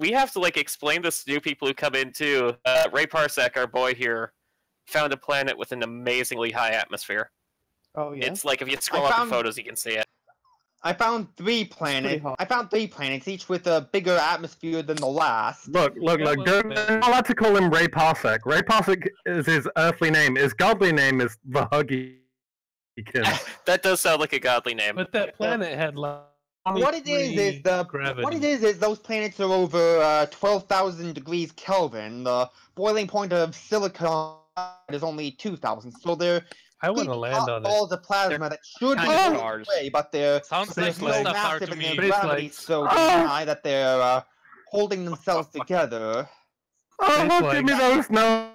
we have to like explain this to new people who come in too. Ray Parsec, our boy here, found a planet with an amazingly high atmosphere. Oh yeah. It's like if you scroll up the photos, you can see it. I found 3 planets. I found 3 planets, each with a bigger atmosphere than the last. Look, you're not allowed to call him Ray Parsec. Ray Parsec is his earthly name. His godly name is the Huggy. That does sound like a godly name. But that planet had what it is those planets are over 12,000 degrees Kelvin. The boiling point of silicon is only 2,000, so they're I want to land on balls of plasma that should be away, but they're so massive and their gravity so high that they're holding themselves together. Oh, give me those now.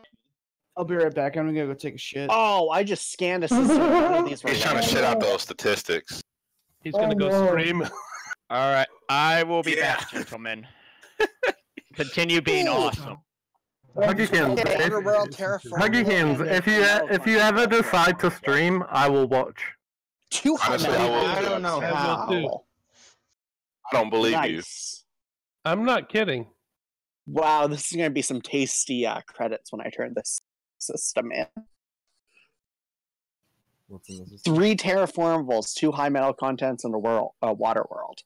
I'll be right back. I'm gonna go take a shit. Oh, I just scanned a system. He's trying to shit out those statistics. He's gonna go scream. Alright, I will be back, gentlemen. Continue being awesome. Huggykins, if you ever decide to stream, I will watch. Honestly, I don't know how. I don't believe you. I'm not kidding. Wow, this is going to be some tasty credits when I turn this system in. 3 terraformables, 2 high metal contents, and a water world.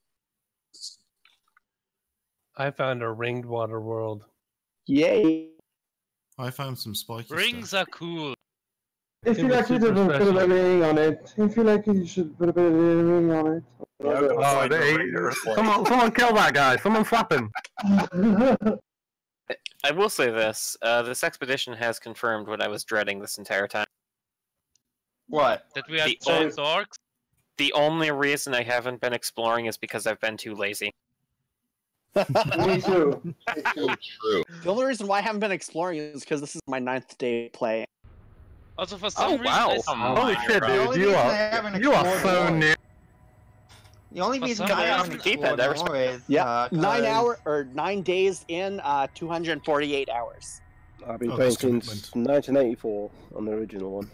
I found a ringed water world. Yay! I found some spiky Rings are cool. If you like it, put a bit of a ring on it. If you like it, you should put a bit of a ring on it. Someone kill that guy. Someone slap him. I will say this. This expedition has confirmed what I was dreading this entire time. What? That we had giant orcs? The only reason I haven't been exploring is because I've been too lazy. Me too. True. The only reason why I haven't been exploring is because this is my 9th day playing. Also, for some reason, holy shit, dude! You are so new. The only reason I haven't explored more is 9 days in, 248 hours. I've been playing since 1984 on the original one.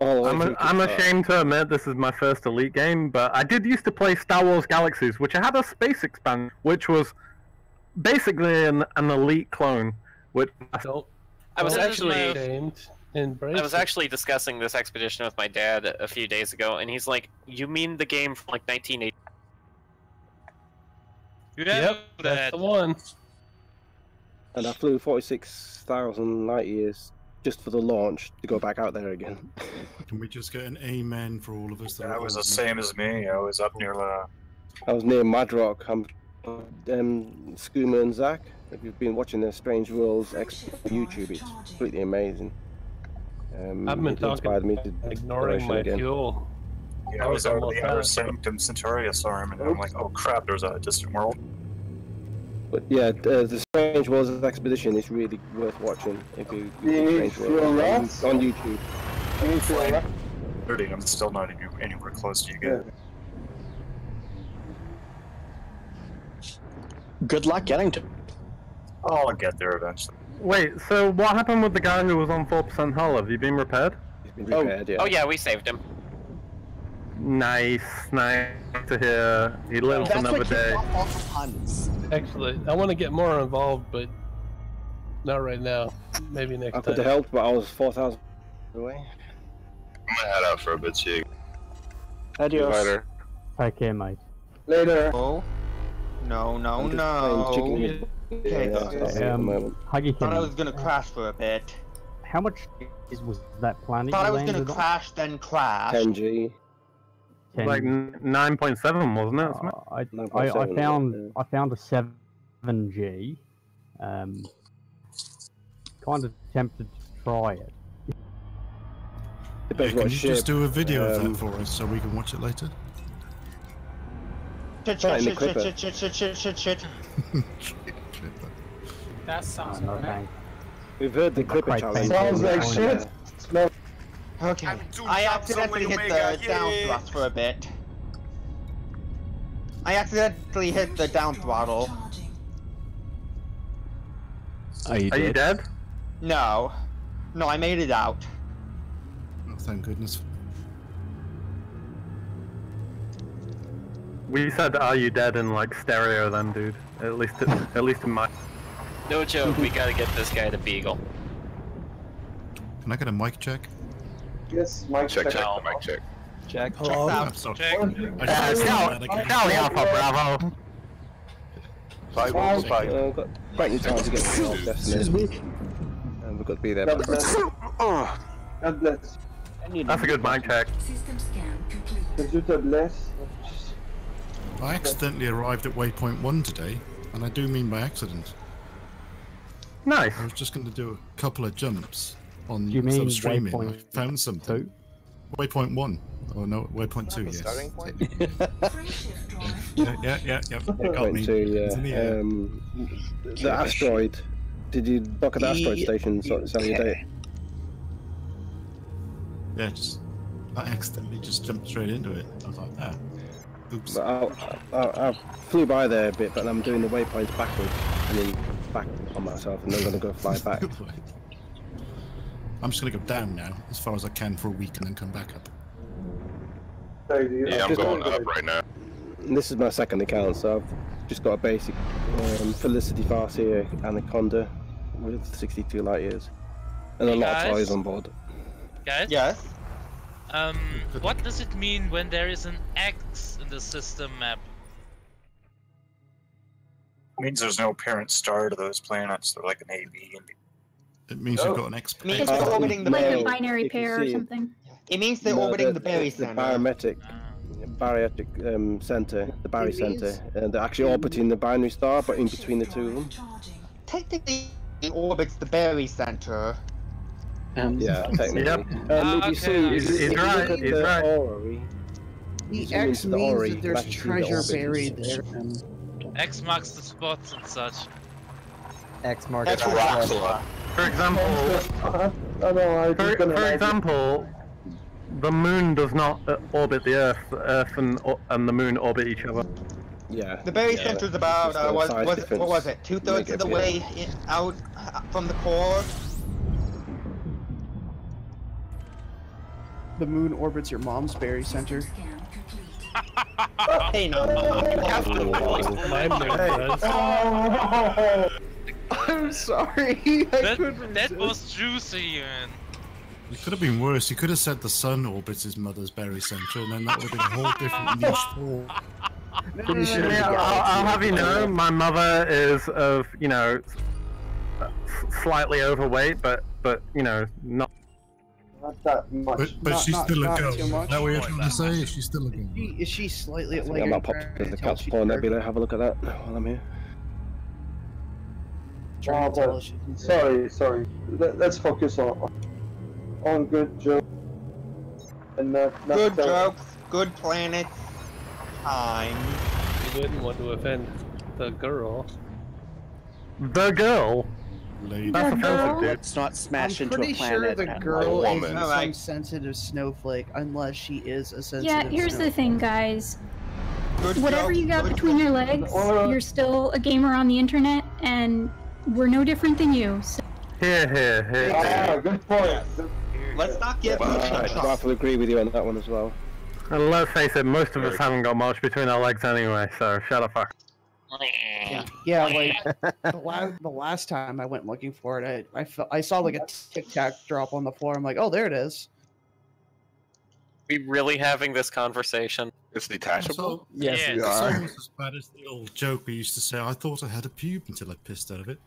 I'm ashamed to admit this is my first Elite game, but I did used to play Star Wars Galaxies, which had a space expansion, which was basically an Elite clone. Which I was actually discussing this expedition with my dad a few days ago, and he's like, "You mean the game from like 1980?" Yep, that's the one. And I flew 46,000 light years just for the launch to go back out there again. Can we just get an amen for all of us? That was the same as me. I was up near I was near Madrock. I'm Skooma and Zach. If you've been watching the Strange Worlds on YouTube, it's completely amazing. I've been talking, ignoring my fuel. Yeah, I was over the Outer Sanctum Centauri storm, and I'm like, oh crap, there's a distant world. But yeah, the Strange Worlds expedition is really worth watching if you Strange Worlds on YouTube. 30, I'm still not anywhere close to you guys. Good luck getting to. I'll get there eventually. Wait, so what happened with the guy who was on 4% hull? Have you been repaired? He's been repaired, yeah. Oh yeah, we saved him. Nice to hear. He lives another day. Excellent. I want to get more involved, but not right now. Maybe next time. I could have helped, but I was 4,000 away. I'm gonna head out for a bit, Chig. Adios. Later. Okay, mate. Later. No. Okay. Huggy, thought I was gonna crash for a bit. How much was that planet? Thought I was gonna crash, then crash. 10G. Like 9.7, wasn't it? I found a 7G. Kind of tempted to try it. Yeah, can you just do a video of that for us so we can watch it later? Shit. That sounds okay. We've heard the clipper challenge. Sounds like shit. Okay. I accidentally hit the down thrust for a bit. I accidentally hit the down throttle. Are you dead? No. No, I made it out. Oh, thank goodness. We said, "Are you dead?" in like stereo, then, dude. At least in my. No joke, we gotta get this guy to Beagle. Can I get a mic check? Yes, mic check. Check. Mic check. Check. Hello? out. Charlie Alpha Bravo. 515. Got plenty of time to get to our destination. And we've got to be there. God bless. God bless. That's a good mic check. Computer bless. I accidentally arrived at waypoint 1 today, and I do mean by accident. Nice. I was just going to do a couple of jumps on You mean streaming. I waypoint found something. Waypoint 1. Oh no, waypoint 2, yes. Starting point? Yeah. You got me. It's in the air. The asteroid. Did you dock at the asteroid station selling your data? Yeah, I accidentally just jumped straight into it. I was like, ah. Oops. I flew by there a bit, but I'm doing the waypoints backwards and then back on myself, and then I'm going to go fly back. I'm just going to go down now, as far as I can for a week, and then come back up. Yeah, I'm going up right now. And this is my second account, so I've just got a basic Felicity Farseer Anaconda with 62 light years. And a lot of toys on board. Guys? Yes? What does it mean when there is an X in the system map? It means there's no apparent star to those planets. They're like an A, B, and B. It means you've got an X. It means they're orbiting the Like berry. a binary pair or something. It means they're orbiting the berry center. The bariatric center, the Barry center, and they're actually orbiting the binary star, but in between the two of them. Technically, it orbits the berry center. Yeah, technically. Yep. If you see, He's right. He's right. Orrery, The X means that there's treasure buried there. X marks the spots and such. X marks That's Roxala. For example, for example, the moon does not orbit the Earth. The Earth and the moon orbit each other. Yeah. The berry center is about what was it? 2/3 of the way out from the core. The moon orbits your mom's berry center. Hey, no. I'm sorry. That was juicy, man. It could have been worse. You could have said the sun orbits his mother's berry center, and then that would have been a whole different niche for. I'll have you know, my mother is of, slightly overweight, but not. Not that much. But she's still a girl. too much. Is that what you're trying to say? Is she still a girl? Is she slightly I think like I might pop to the Cat's Paw Nebula, have a look at that while I'm here. Sorry. Let's focus on good jokes. And not Good jokes, good planets, time. You didn't want to offend the girl. The girl? That's offensive, dude. Let's not smash into a planet. I'm pretty sure the girl and isn't some sensitive snowflake, unless she is a sensitive Yeah, here's snowflake. the thing, guys. Good Whatever joke, you got good between joke. your legs, you're still a gamer on the internet, and we're no different than you. So. Here. Ah, good point. Let's not get I rightfully agree with you on that one as well. And let's face it, most of us haven't got much between our legs anyway, so shut the fuck. Yeah, like the last time I went looking for it, I saw like a Tic Tac drop on the floor. I'm like, oh, there it is. We really having this conversation? It's detachable? Yes, we it's are. almost as bad as the old joke we used to say, I thought I had a pube until I pissed out of it.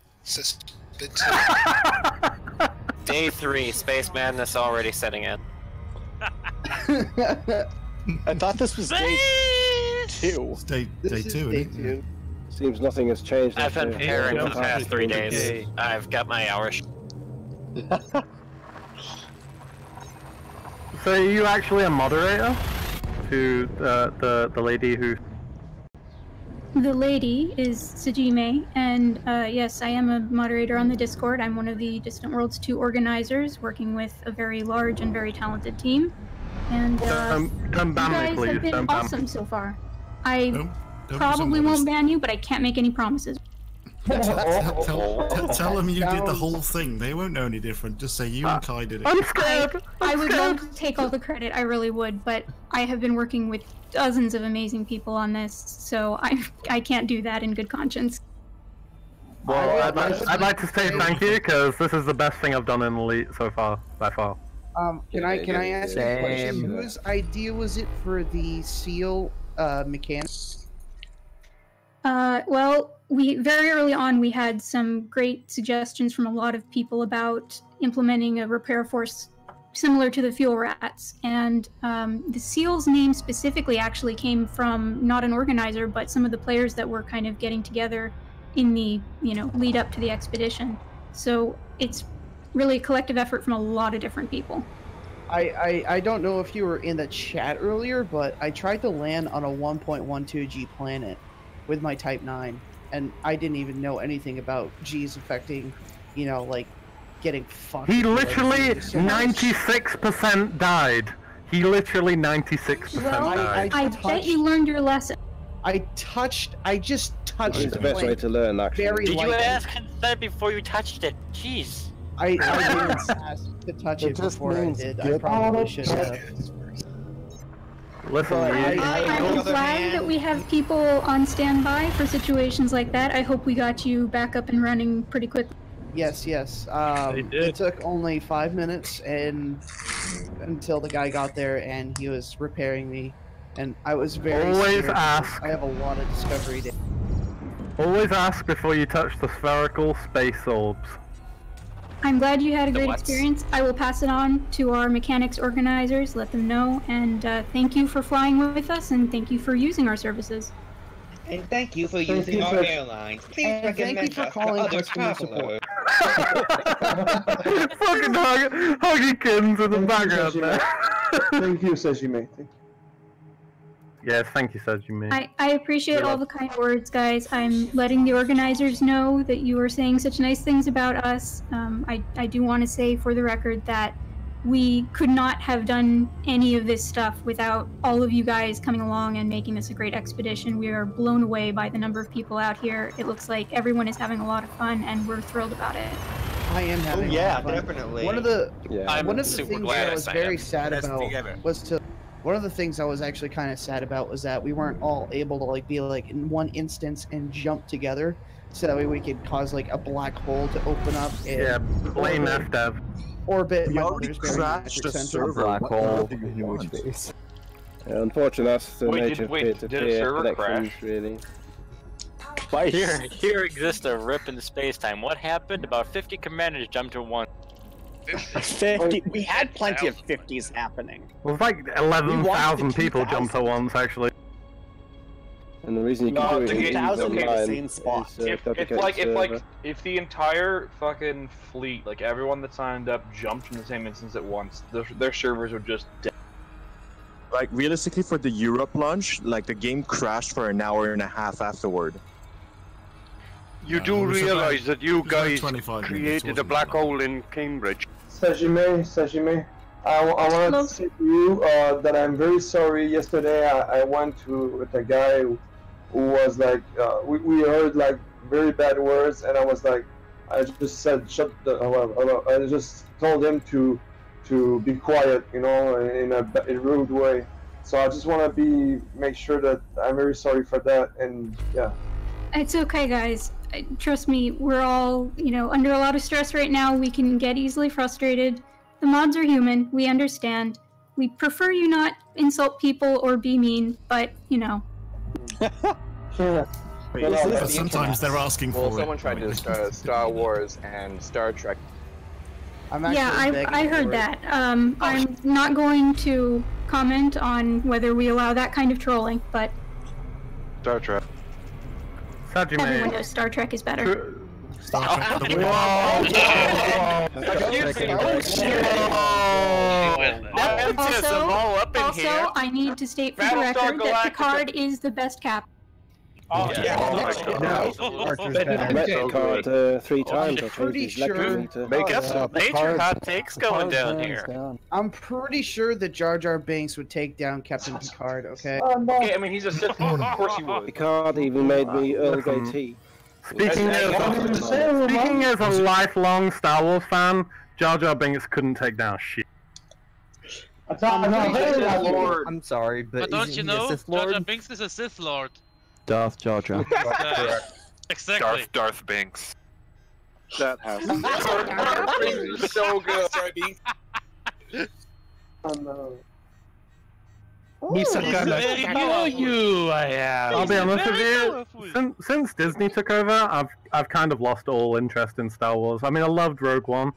Day 3, Space Madness already setting in. I thought this was day 2. It's day 2, isn't it? Seems nothing has changed. I've been preparing for the past 3 days. I've got my hours. So are you actually a moderator to the lady who... The lady is Sajime, and yes, I am a moderator on the Discord. I'm one of the Distant Worlds 2 organizers, working with a very large and very talented team. And don't ban me, you guys please. have been Don't ban awesome me. so far. I Don't probably won't ban you, but I can't make any promises. Tell them you did the whole thing. They won't know any different. Just say you and Kai did it. I'm scared. I would love to take all the credit. I really would, but I have been working with dozens of amazing people on this, so I can't do that in good conscience. Well, I'd like to say thank you because this is the best thing I've done in Elite so far, by far. Can I ask a question? Whose idea was it for the seal mechanics? Well, very early on we had some great suggestions from a lot of people about implementing a repair force similar to the fuel rats, and the SEAL's name specifically actually came from not an organizer, but some of the players that were kind of getting together in the lead up to the expedition. So it's really a collective effort from a lot of different people. I don't know if you were in the chat earlier, but I tried to land on a 1.12G planet with my Type 9, and I didn't even know anything about G's affecting, like getting fucked. He literally 96% died. He literally 96% died. I bet you learned your lesson. I just touched It's the best way to learn, actually. Did you ask consent before you touched it? Jeez. I didn't ask to touch it before I did. I probably should have. Listen, I'm glad that we have people on standby for situations like that. I hope we got you back up and running pretty quickly. Yes. It took only 5 minutes until the guy got there and he was repairing me, and I was very scared. Ask. I have a lot of discovery data. Always ask before you touch the spherical space orbs. I'm glad you had a great experience. I will pass it on to our mechanics organizers, let them know, and thank you for flying with us, and thank you for using our services. And thank you for using our airlines. Please recommend us to other travelers. Fucking Huggykins in the background there. Thank you, Sejime. Yes, thank you, Sejime. I appreciate all the kind words, guys. I'm letting the organizers know that you are saying such nice things about us. I do want to say for the record that we could not have done any of this stuff without all of you guys coming along and making this a great expedition. We are blown away by the number of people out here. It looks like everyone is having a lot of fun, and we're thrilled about it. I am having a lot of fun. Definitely. One of the super things glad I was very sad about one of the things I was actually kind of sad about was that we weren't all able to be in one instance and jump together, so that way we could cause a black hole to open up. And blame FDev. Orbit. We already crashed a server. Black hole. Unfortunately, that's the nature of peer-to-peer connections, really. Here exists a rip in space-time. What happened? About 50 commanders jumped at once. 50. We had plenty of 50s happening. Well, it's like 11,000 people jumped at once, actually. And the reason you can do it is online if the entire fucking fleet, everyone that signed up, jumped in the same instance at once, their servers would just dead. Realistically, for the Europe launch, the game crashed for an hour and a half afterward. You do realize that you guys created a black hole in Cambridge. Sejime, I want to say to you that I'm very sorry. Yesterday I went with a guy who was we heard very bad words, and I was I just said I just told him to be quiet, in a rude way. So I just want to make sure that I'm very sorry for that, and yeah. It's okay, guys. Trust me, we're all, under a lot of stress right now. We can get easily frustrated. The mods are human. We understand. We prefer you not insult people or be mean, but, Sometimes they're asking for it. Someone tried to start Star Wars and Star Trek. I heard that. I'm not going to comment on whether we allow that kind of trolling, but Star Trek. Everyone knows Star Trek is better. Also, I need to state for the record that Picard is the best captain. I met Picard 3 times. I'm pretty sure. Make up some major hot takes going down here. I'm pretty sure that Jar Jar Binks would take down Captain Picard. Okay. Okay, I mean he's a Sith Lord. Of course he would. Picard even made me Earl Grey tea. Speaking as a lifelong Star Wars fan, Jar Jar Binks couldn't take down shit. I'm sorry, but don't you know, Jar Jar Binks is a Sith Lord. Darth Jar Jar. Exactly. Darth Binks. That has Darth Binks is so good. Sorry, Binks. Oh no. I'll be honest with you. Since Disney took over, I've kind of lost all interest in Star Wars. I mean, I loved Rogue One,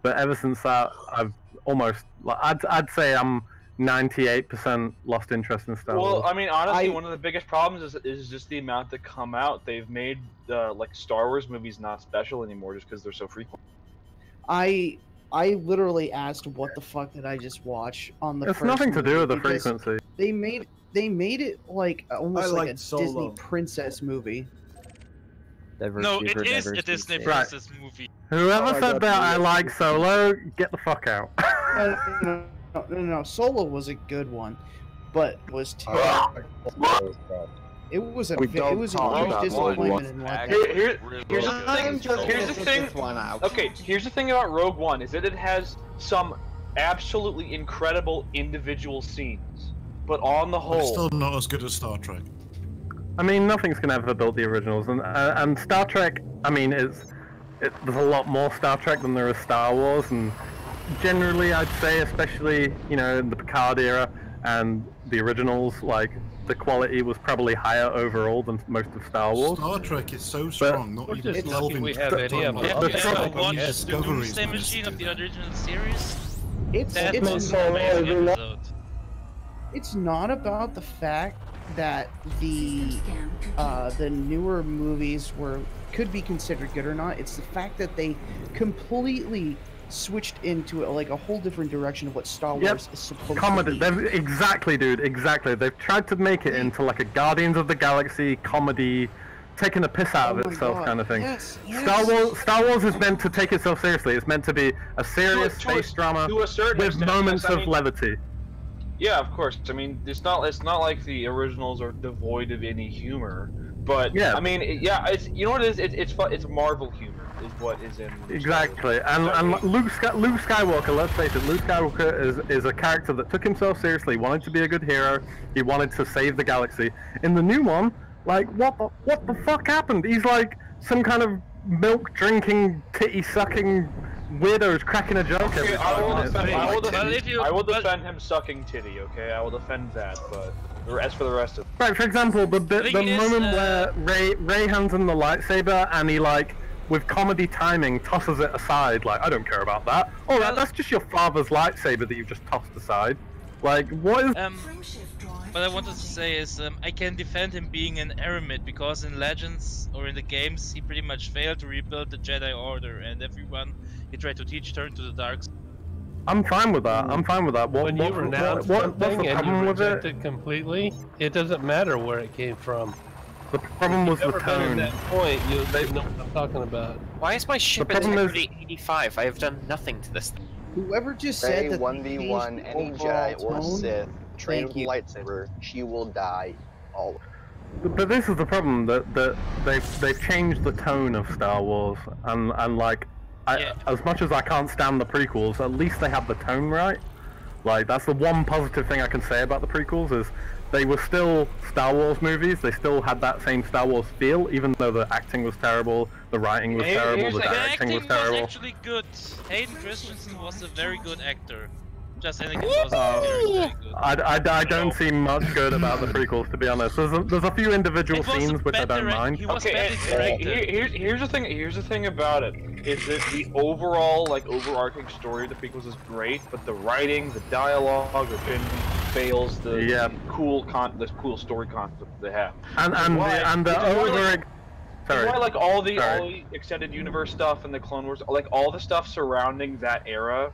but ever since that, I've almost I'd say I'm 98% lost interest in Star Wars. Well, I mean, honestly, one of the biggest problems is just the amount that come out. They've made like Star Wars movies not special anymore just because they're so frequent. I literally asked, "What the fuck did I just watch?" On the It's first nothing to do movie with the because frequency. They made it like almost like a Solo. Disney princess movie. No, it is a Disney princess movie. Whoever said that I like Solo, get the fuck out. No. Solo was a good one, but was terrible. It was a huge disappointment in my opinion. Here's the thing. Okay, here's the thing about Rogue One is that it has some absolutely incredible individual scenes, but on the But whole, it's still not as good as Star Trek. I mean, nothing's gonna ever build the originals, and Star Trek. I mean, there's a lot more Star Trek than there is Star Wars, and generally, I'd say, especially in the Picard era and the originals, like the quality was probably higher overall than most of Star Wars. Star Trek is so strong, not even just delving we have any of them. into Have you ever the watched the discoveries. Doomsday Machine of the original series? It's an amazing episode. It's not about the fact that the newer movies could be considered good or not. It's the fact that they completely switched into like a whole different direction of what Star Wars is supposed to be. Exactly, dude. Exactly. They've tried to make it into like a Guardians of the Galaxy comedy, taking the piss out of itself kind of thing. Yes. Star Wars is meant to take itself seriously. It's meant to be a serious space drama with moments of levity. yeah, of course. I mean, it's not like the originals are devoid of any humor, but yeah. I mean, it's you know what it is? It's Marvel humor is what is in. Exactly, and Luke Skywalker. Let's face it, Luke Skywalker is a character that took himself seriously. He wanted to be a good hero. He wanted to save the galaxy. In the new one, like what the fuck happened? He's like some kind of milk drinking, titty sucking weirdo who's cracking a joke every time. I will defend him sucking titty. Okay, I will defend that. But as for the rest of right, for example, the moment where Rey hands him the lightsaber and he like, with comedy timing, tosses it aside. Like, I don't care about that. All right, that's just your father's lightsaber that you've just tossed aside. Like, what is? What I wanted to say is, I can defend him being an eremit because in Legends or in the games, he pretty much failed to rebuild the Jedi Order, and everyone he tried to teach turned to the dark side. I'm fine with that. I'm fine with that. When you renounce something and you reject it completely, it doesn't matter where it came from. The problem was the tone. At that point, you know what I'm talking about. Why is my ship integrity 85? I have done nothing to this thing. Whoever just said that 1v1 any Jedi or Sith, train with a lightsaber, she will die. All. But this is the problem, that they've changed the tone of Star Wars, and like, as much as I can't stand the prequels, at least they have the tone right. Like, that's the one positive thing I can say about the prequels is they were still Star Wars movies. They still had that same Star Wars feel, even though the acting was terrible, the writing was terrible, the directing was terrible. Was actually good. Hayden Christensen was a very good actor. Just Anakin wasn't very good. I don't see much good about the prequels, to be honest. There's a few individual scenes which I don't mind. Here's the thing about it is that the overall overarching story of the prequels is great, but the writing, the dialogue, often fails the cool story concept they have. Sorry. Why, like all the extended universe stuff and the Clone Wars, like all the stuff surrounding that era,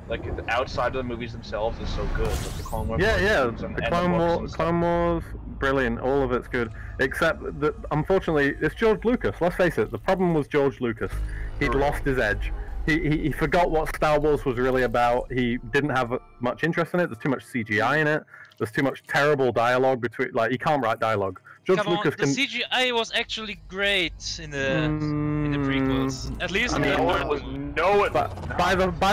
like outside of the movies themselves, is so good. Like the Clone Wars. The Clone Wars, brilliant. All of it's good, except that unfortunately it's George Lucas. Let's face it. The problem was George Lucas. He'd lost his edge. He forgot what Star Wars was really about. He didn't have much interest in it. There's too much CGI in it. There's too much terrible dialogue between. Like, he can't write dialogue. George Come on, Lucas the CGI was actually great in the prequels. At least I mean, by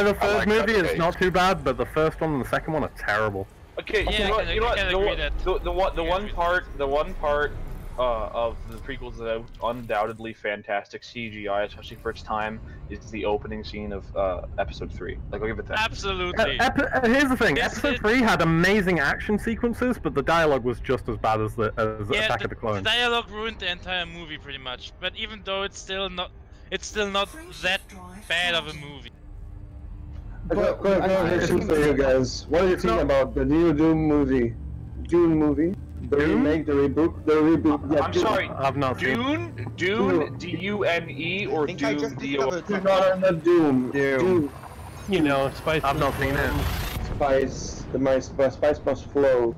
the first movie, it's not too bad, but the first one and the second one are terrible. Okay, Yeah, you know what? I can agree that. The one part of the prequels that have undoubtedly fantastic CGI, especially for its time, is the opening scene of Episode 3. Like, I'll give it that. Absolutely. Here's the thing: Episode 3 had amazing action sequences, but the dialogue was just as bad as Attack of the Clones. The dialogue ruined the entire movie pretty much. But even though it's still not that bad of a movie. Question for you guys. What do you think about the new Doom movie? The remake, the reboot. Yeah, I'm sorry. I've not Dune, D-U-N-E, or Doom, D-O-N-E? Not Doom. You know, Spice. I've not seen it. Spice Spice must flow.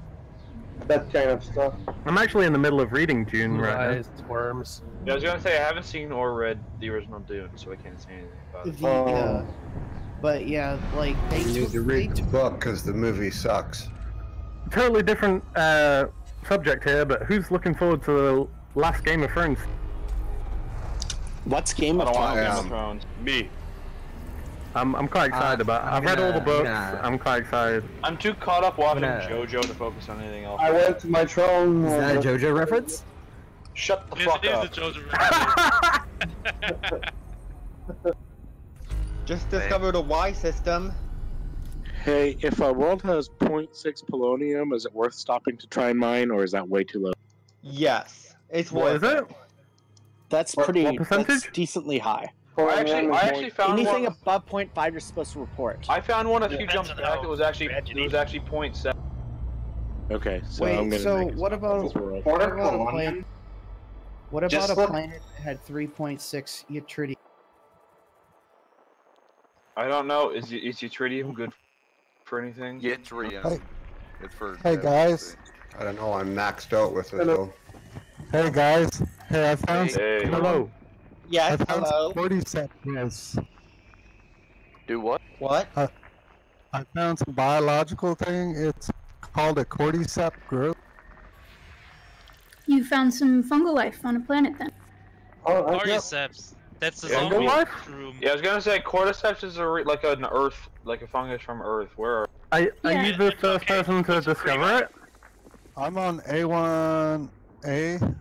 That kind of stuff. I'm actually in the middle of reading Dune right now. Worms. Yeah, I was gonna say I haven't seen or read the original Dune, so I can't say anything about it. But yeah, like You need to read the book because the movie sucks. Totally different subject here, but who's looking forward to the last Game of Thrones? What's Game of Thrones? Me. I'm quite excited about it. I've read all the books. I'm quite excited. I'm too caught up watching JoJo to focus on anything else. I went to my throne. Is that a JoJo reference? Shut the fuck up. It is a JoJo reference. Just discovered a Y system. Hey, if a world has 0.6 polonium, is it worth stopping to try and mine, or is that way too low? Yes, it's What is it? That's pretty. What percentage? That's decently high. I actually found anything one. above 0.5 you're supposed to report. I found one a few jumps back that was actually 0.7. Okay, so wait, I'm gonna so make what about a planet? What about a planet that had 3.6 yttrium? I don't know. Is yttrium good for anything? Yttrium. It's for. Hey guys. I don't know. I'm maxed out with it though. Hey guys. Hey, I found. Hey. Hello. Yes, I found hello. some cordyceps. Do what? What? I found some biological thing. It's called a cordyceps growth. You found some fungal life on a planet then. Cordyceps. That's the zombie room. Yeah, I was gonna say cordyceps is like an Earth, like a fungus from Earth. Where are you the first person to discover it? I'm on A1A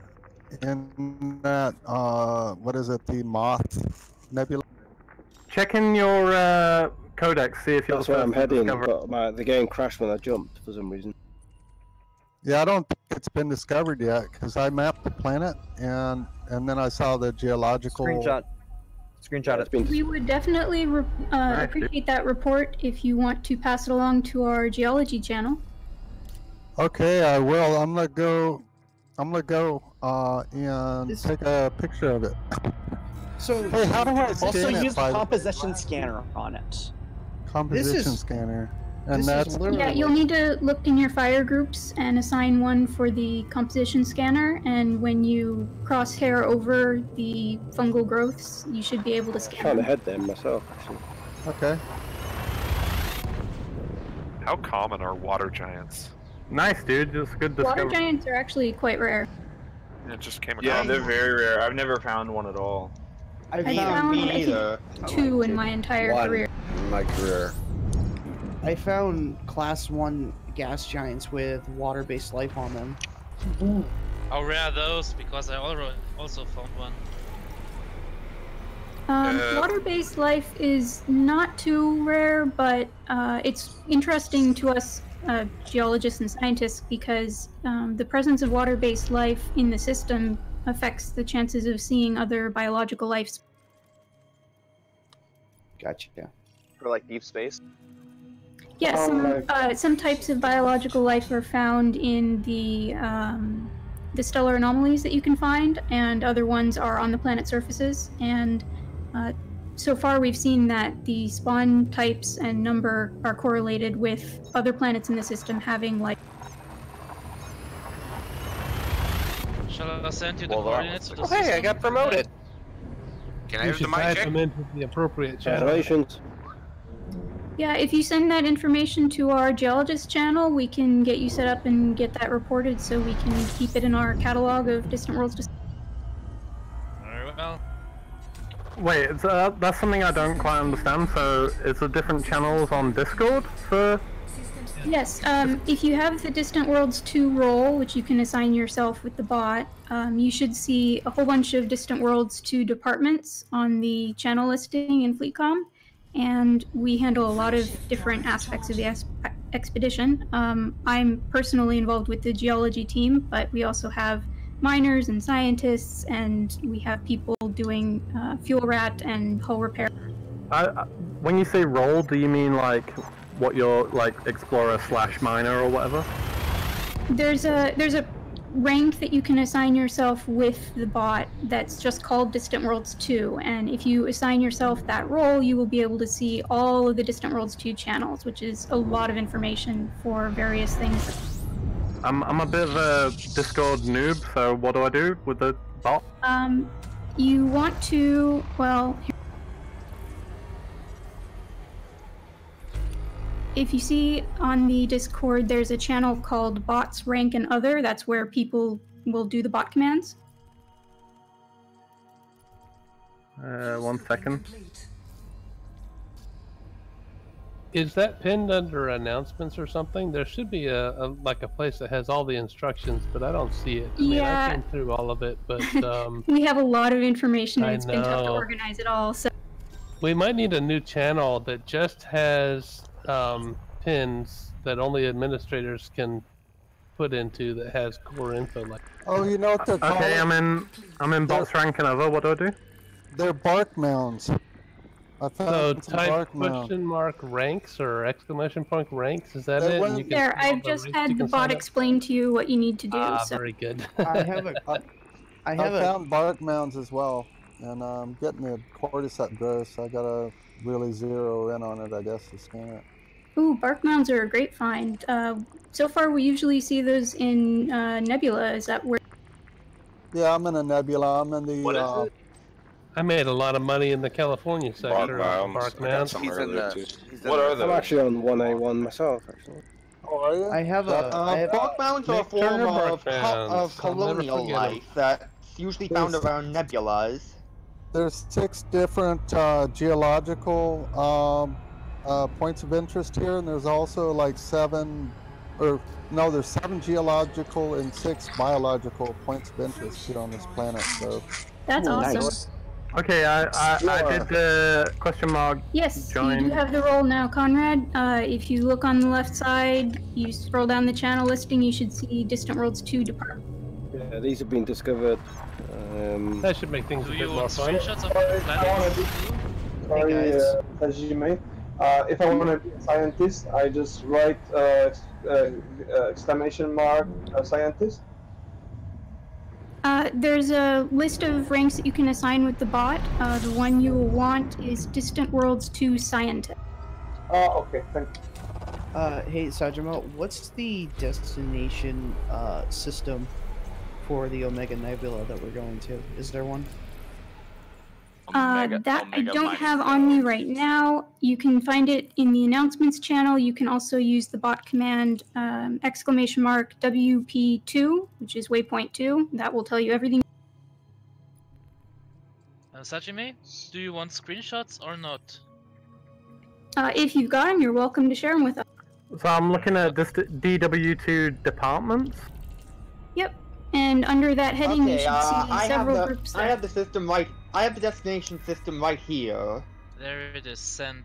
in that what is it, the Moth Nebula? Check in your codex, see if you're That's the where first I'm to heading, discover it. but the game crashed when I jumped for some reason. Yeah, I don't think it's been discovered yet because I mapped the planet and then I saw the geological Screenshot it. We would definitely appreciate that report if you want to pass it along to our geology channel. Okay, I will. I'm gonna go and take a picture of it. So hey, how do I scan also it use the by composition scanner on it. composition scanner? And that's Yeah, you'll need to look in your fire groups and assign one for the composition scanner, and when you crosshair over the fungal growths, you should be able to scan Trying to them. head them myself, actually. Okay. How common are water giants? Nice, dude. Just good Water discovery. giants are actually quite rare. It just came across. Yeah, they're very rare. I've never found one at all. I found I think 2 in my entire career. In my career. I found class 1 gas giants with water-based life on them. How rare are those? Because I also found one. Water-based life is not too rare, but it's interesting to us geologists and scientists because the presence of water-based life in the system affects the chances of seeing other biological life. Gotcha. For like deep space? Yes, some types of biological life are found in the stellar anomalies that you can find, and other ones are on the planet surfaces. And so far, we've seen that the spawn types and number are correlated with other planets in the system having life. Shall I send you the coordinates? Oh, hey, I got promoted. Can I You have the should mic type check? them into the appropriate channel. Congratulations. Yeah, if you send that information to our geologist channel, we can get you set up and get that reported so we can keep it in our catalog of distant worlds. Very well. Wait, that's something I don't quite understand. So, is there different channels on Discord for? Yes, if you have the Distant Worlds 2 role, which you can assign yourself with the bot, you should see a whole bunch of Distant Worlds 2 departments on the channel listing in FleetCom, and we handle a lot of different aspects of the expedition. I'm personally involved with the geology team, but we also have miners and scientists, and we have people doing fuel rat and hull repair. When you say role, do you mean like what you're like explorer / miner or whatever? There's a rank that you can assign yourself with the bot that's just called Distant Worlds 2, and if you assign yourself that role, you will be able to see all of the Distant Worlds 2 channels, which is a lot of information for various things. I'm a bit of a Discord noob, so what do I do with the bot? You want to, well, if you see on the Discord, there's a channel called Bots, Rank, and Other. That's where people will do the bot commands. 1 second. Is that pinned under announcements or something? There should be a place that has all the instructions, but I don't see it. I mean, I came through all of it, but we have a lot of information, and I it's been tough to know. organize it all. So we might need a new channel that just has pins that only administrators can put into, that has core info like. Oh, you know what they're called? Okay, I'm in bots, rank, and other. What do I do? They're bark mounds. I So found some type bark mounds. ? ranks or exclamation point ranks. Is that it? And you can there, see all I've the just ranks you had the can bot sign up? explain to you what you need to do. Ah, so. very good. I found bark mounds as well, and I'm getting the cordyceps gross. I gotta really zero in on it, I guess, to scan it. Ooh, bark mounds are a great find. So far, we usually see those in Nebula. Is that where? Yeah, I'm in a nebula. I'm in the. What is it? I made a lot of money in the California sector. Bark mounds. What are those? I'm actually on 1A1 myself, actually. Oh, are you? I have a. Bark mounds are a form of colonial life that's usually found around nebulas. There's 6 different geological points of interest here, and there's also like 7, or no, there's 7 geological and 6 biological points of interest here on this planet. So that's awesome. Nice. Okay, I did the question mark. Yes, join. you do have the role now, Conrad. If you look on the left side, you scroll down the channel listing, you should see Distant Worlds 2 department. Yeah, these have been discovered. That should make things a bit more fun. Sorry, Tajime. If I want to be a scientist, I just write exclamation mark scientist. There's a list of ranks that you can assign with the bot. The one you will want is Distant Worlds 2 Scientist. Oh, okay, thank you. Hey, Sajima, what's the destination system for the Omega Nebula that we're going to? Is there one? That I don't have on me right now. You can find it in the announcements channel. You can also use the bot command exclamation mark WP2, which is waypoint 2. That will tell you everything. Sajime, do you want screenshots or not? If you've got them, you're welcome to share them with us. So I'm looking at this DW2 departments. Yep, and under that heading, you should see several groups. I have the system right. I have the destination system right here. There it is, sent.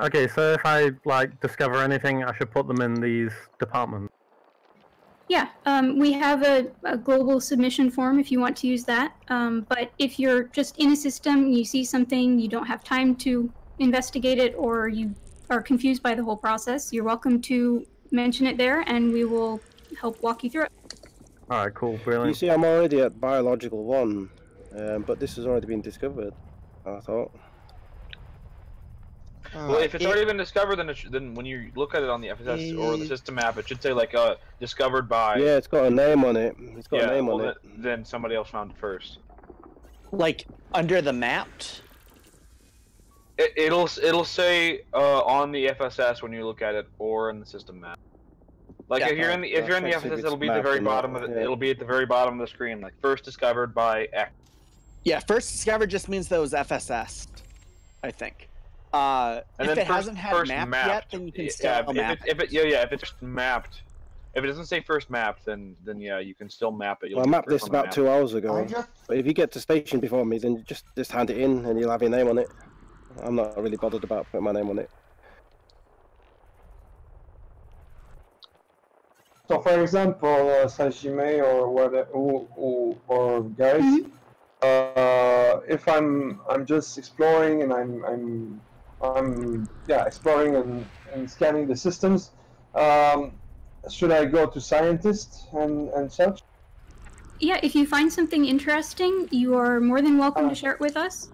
Okay, so if I like discover anything, I should put them in these departments. Yeah, we have a global submission form if you want to use that. But if you're just in a system, you see something, you don't have time to investigate it, or you are confused by the whole process, you're welcome to mention it there, and we will help walk you through it. Alright, cool, brilliant. You see, I'm already at biological 1, but this has already been discovered, I thought. Well, if it's already been discovered, then when you look at it on the FSS or the system map, it should say like discovered by. Yeah, it's got a name on it. It's got a name on it. Then somebody else found it first. Like under the mapped. It'll say on the FSS when you look at it, or in the system map. Like if you're in the FSS, it'll be at the very bottom of it. It'll be at the very bottom of the screen, like first discovered by X. Yeah, first discovered just means that it was FSS, I think. And if then it hasn't had mapped yet, then you can still map it. If it's just mapped, if it doesn't say first mapped, then yeah, you can still map it. Well, I mapped this about 2 hours ago. But if you get to station before me, then just hand it in, and you'll have your name on it. I'm not really bothered about putting my name on it. So, for example, Sajime or guys, if I'm just exploring and I'm exploring and scanning the systems, should I go to scientists and such? Yeah, if you find something interesting, you are more than welcome to share it with us.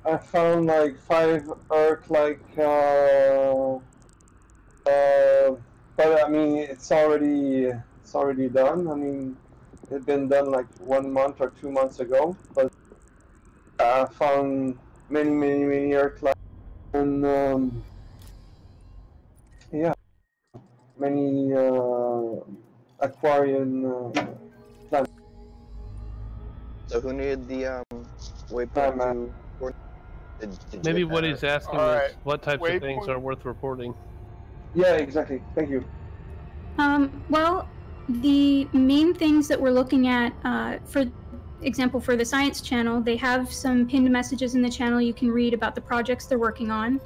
I found like 5 Earth, but I mean it's already done. I mean it's been done like 1 month or 2 months ago, but I found many Earth and yeah, many aquarium plants. So who needed the waypoint to? Maybe what he's asking is what types of things are worth reporting. Yeah, exactly. Thank you. Well, the main things that we're looking at, for example, for the science channel, they have some pinned messages in the channel you can read about the projects they're working on.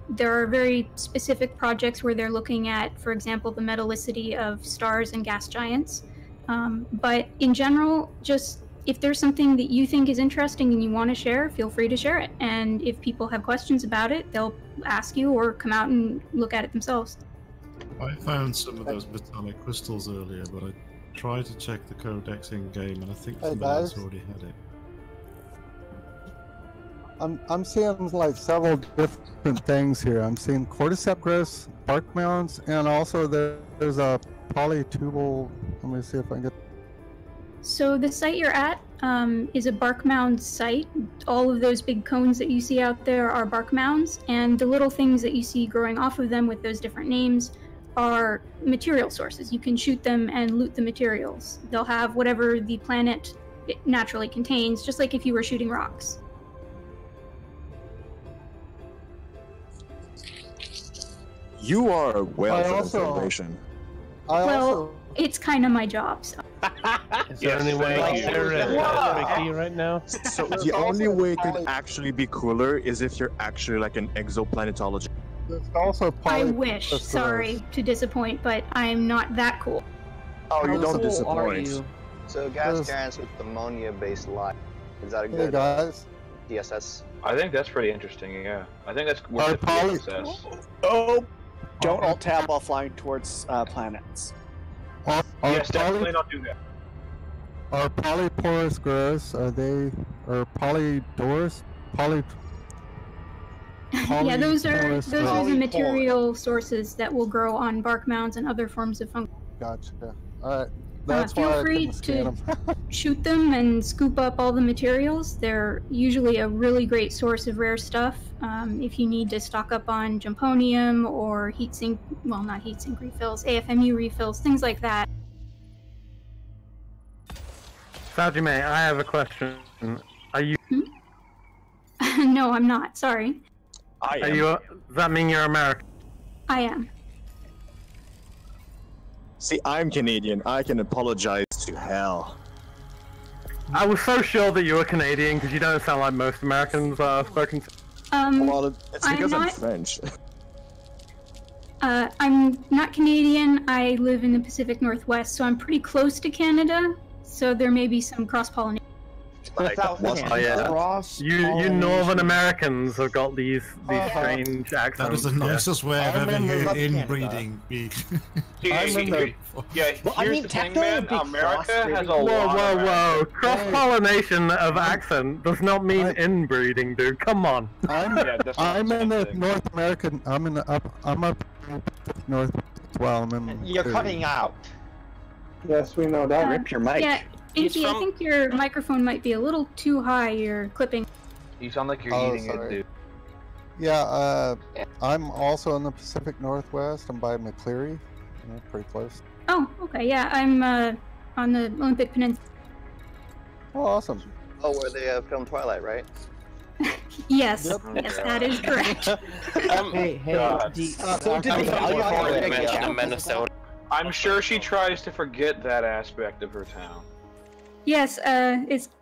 There are very specific projects where they're looking at, for example, the metallicity of stars and gas giants. But in general, just if there's something that you think is interesting and you want to share, feel free to share it. And if people have questions about it, they'll ask you or come out and look at it themselves. I found some of those metallic crystals earlier, but I tried to check the codex in game, and I think somebody else already had it. I'm seeing like several different things here. I'm seeing cordyceps growths, bark mounds, and also there's a polytubal. Let me see if I can get. So the site you're at is a bark mound site. All of those big cones that you see out there are bark mounds, and the little things that you see growing off of them with those different names are material sources. You can shoot them and loot the materials. They'll have whatever the planet naturally contains, just like if you were shooting rocks. You are well for information. Well, it's kind of my job, so. Is there any way I can share it right now? So the only way it could actually be cooler is if you're actually like an exoplanetologist. There's also I wish, sorry to disappoint, but I'm not that cool. Oh, you don't cool disappoint. are you? So gas giants with ammonia-based life. Is that a good DSS? I think that's pretty interesting, yeah. I think that's worth the success. Oh! Don't alt-tab while flying towards planets. Yes, definitely not do that. Are polyporous growths, are polydorous? Yeah, those are the material sources that will grow on bark mounds and other forms of fungus. Gotcha. Alright. That's why feel free to shoot them and scoop up all the materials. They're usually a really great source of rare stuff. If you need to stock up on jumponium or heatsink, well, not heatsink refills, AFMU refills, things like that. Sajime, I have a question. Are you? No, I'm not. Sorry. I am. Are you? Does that mean you're American? I am. See, I'm Canadian. I can apologize to hell. I was so sure that you were Canadian because you don't sound like most Americans I've spoken to. Well, it's because I'm French. I'm not Canadian. I live in the Pacific Northwest, so I'm pretty close to Canada. So there may be some cross-pollination. Like, you Northern Americans have got these strange accents. That is the nicest way I've ever heard inbreeding be. Here's the thing, man. America has a Whoa! Cross-pollination of accent does not mean inbreeding, dude. Come on. I'm in the North American. I'm up north. Well, You're cutting out. Yes, we know that. Rip your mic. Yeah, Inky, I think your microphone might be a little too high. You're clipping. You sound like you're eating it, dude. Yeah, I'm also in the Pacific Northwest. I'm by McCleary. Pretty close. Oh, okay. Yeah, I'm on the Olympic Peninsula. Oh, awesome. Oh, where they filmed Twilight, right? Yes, yes, that is correct. Minnesota. I'm sure she tries to forget that aspect of her town. Yes,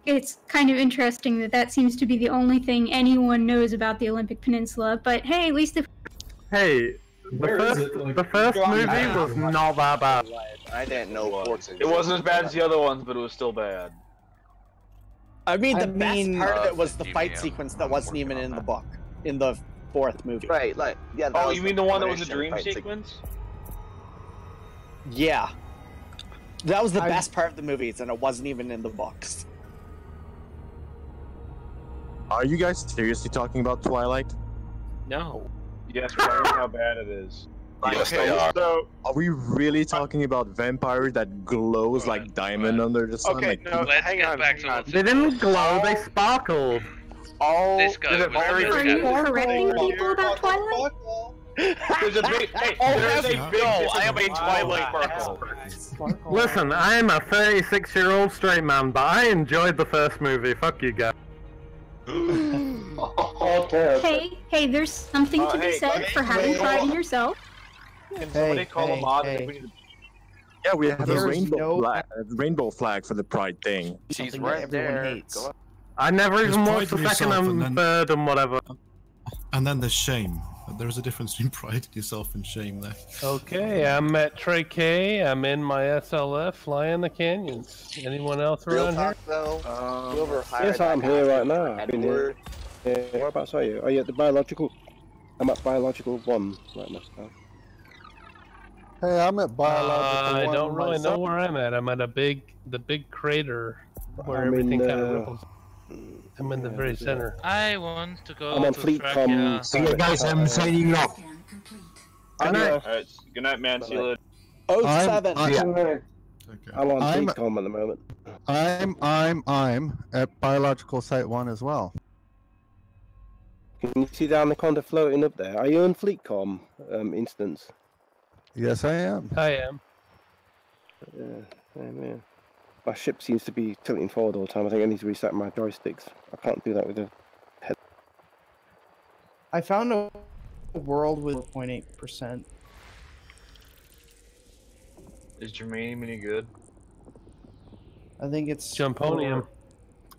it's kind of interesting that seems to be the only thing anyone knows about the Olympic Peninsula. But hey, at least if the first movie was not that bad. I didn't know it wasn't as bad as the other ones, but it was still bad. I mean, the best part of it was the fight sequence that wasn't even in the book, in the fourth movie. Right, like, yeah. Oh, you mean the one that was a dream sequence? Yeah. That was the best part of the movies, and it wasn't even in the books. Are you guys seriously talking about Twilight? No. Yes, we're talking how bad it is. Yes, they are. So, are we really talking about vampires that glows like diamond under the sun? Okay, no, hang on. They didn't glow, they sparkled. All are you correcting people about Twilight? There's a big, I am a Twilight Sparkle. Listen, I am a 36-year-old straight man, but I enjoyed the first movie. Fuck you guys. Hey, there's something to be said for having pride in yourself. Can somebody call a mod? Yeah, we have a rainbow flag for the pride thing. She's right there. I never even watched the second and third and whatever. And then there's shame. There's a difference between pride in yourself and shame there. Okay, I'm at Trey K. I'm in my SLF flying the canyons. Anyone else around here? Yes, I'm here right now. I've been here. Whereabouts are you? Are you at the biological? I'm at biological 1 right now. Hey, I'm at biological 1. I don't really know where I'm at. I'm at the big crater where everything kind of ripples. I'm in the very center. I want to go. I'm on Fleet Com. So you guys, I'm signing off. Alright, good night, man. See you later. 07. I'm on Fleet Com at the moment. I'm at biological site 1 as well. Can you see the anaconda floating up there? Are you on Fleet Com instance? Yes, I am. I am. Yeah. My ship seems to be tilting forward all the time. I think I need to reset my joysticks. I can't do that with a head. I found a world with 4.8%. Is germanium any good? I think it's Jumponium.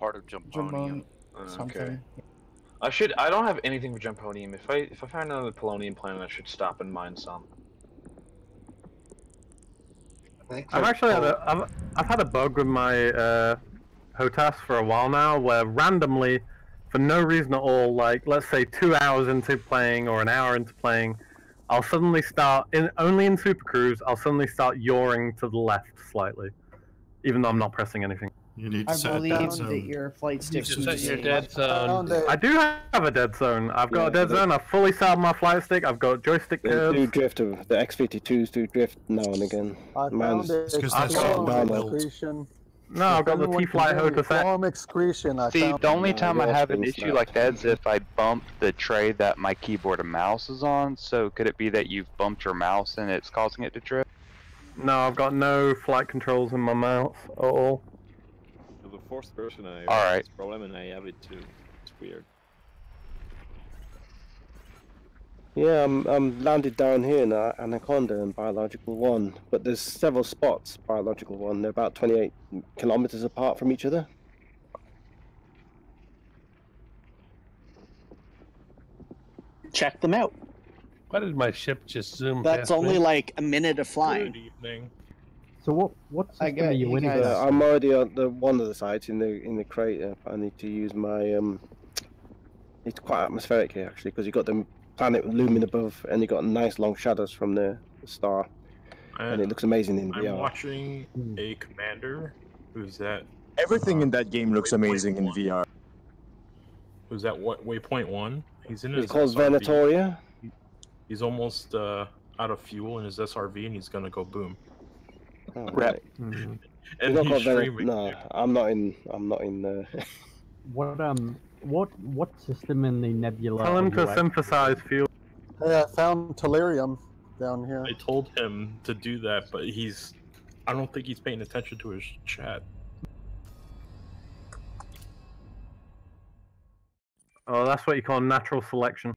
Part of Jumponium. Something. Okay. I don't have anything for Jumponium. If I find another polonium planet, I should stop and mine some. I've actually I've had a bug with my HOTAS for a while now, where randomly, for no reason at all, like let's say 2 hours into playing or an hour into playing, I'll suddenly start only in Super Cruise. I'll suddenly start yawing to the left slightly, even though I'm not pressing anything. You need to I believe that your flight stick should set your dead zone. I do have a dead zone. I've got a dead zone. I've fully set up my flight stick. I've got joystick curves. They do drift. The X-52s do drift now and again. I've got the T-Flight HOTAS. excretion. See, the only time I have an issue like that is if I bump the tray that my keyboard and mouse is on. So could it be that you've bumped your mouse and it's causing it to drift? No, I've got no flight controls in my mouse at all. The fourth version I have this problem and I have it too. It's weird. Yeah, I'm landed down here in Anaconda in Biological 1, but there's several spots, Biological 1, they're about 28 kilometers apart from each other. Check them out. Why did my ship just zoom That's past only me? like a minute of flying. Good evening. So what system are you winning? I'm already on the one of the sites in the crater. I need to use my It's quite atmospheric here actually, because you got the planet looming above, and you got nice long shadows from the star, and it looks amazing in VR. I'm watching a commander who's at. Everything in that game looks amazing in VR. Who's at waypoint 1? He's in his. It's called SRV. Venatoria. He's almost out of fuel in his SRV, and he's gonna go boom. Oh, Rep. right. And he's streaming. No, I'm not in. What system in the nebula? Tell him to synthesize fuel. Hey, I found tellurium down here. I told him to do that, but I don't think he's paying attention to his chat. Oh, that's what you call natural selection.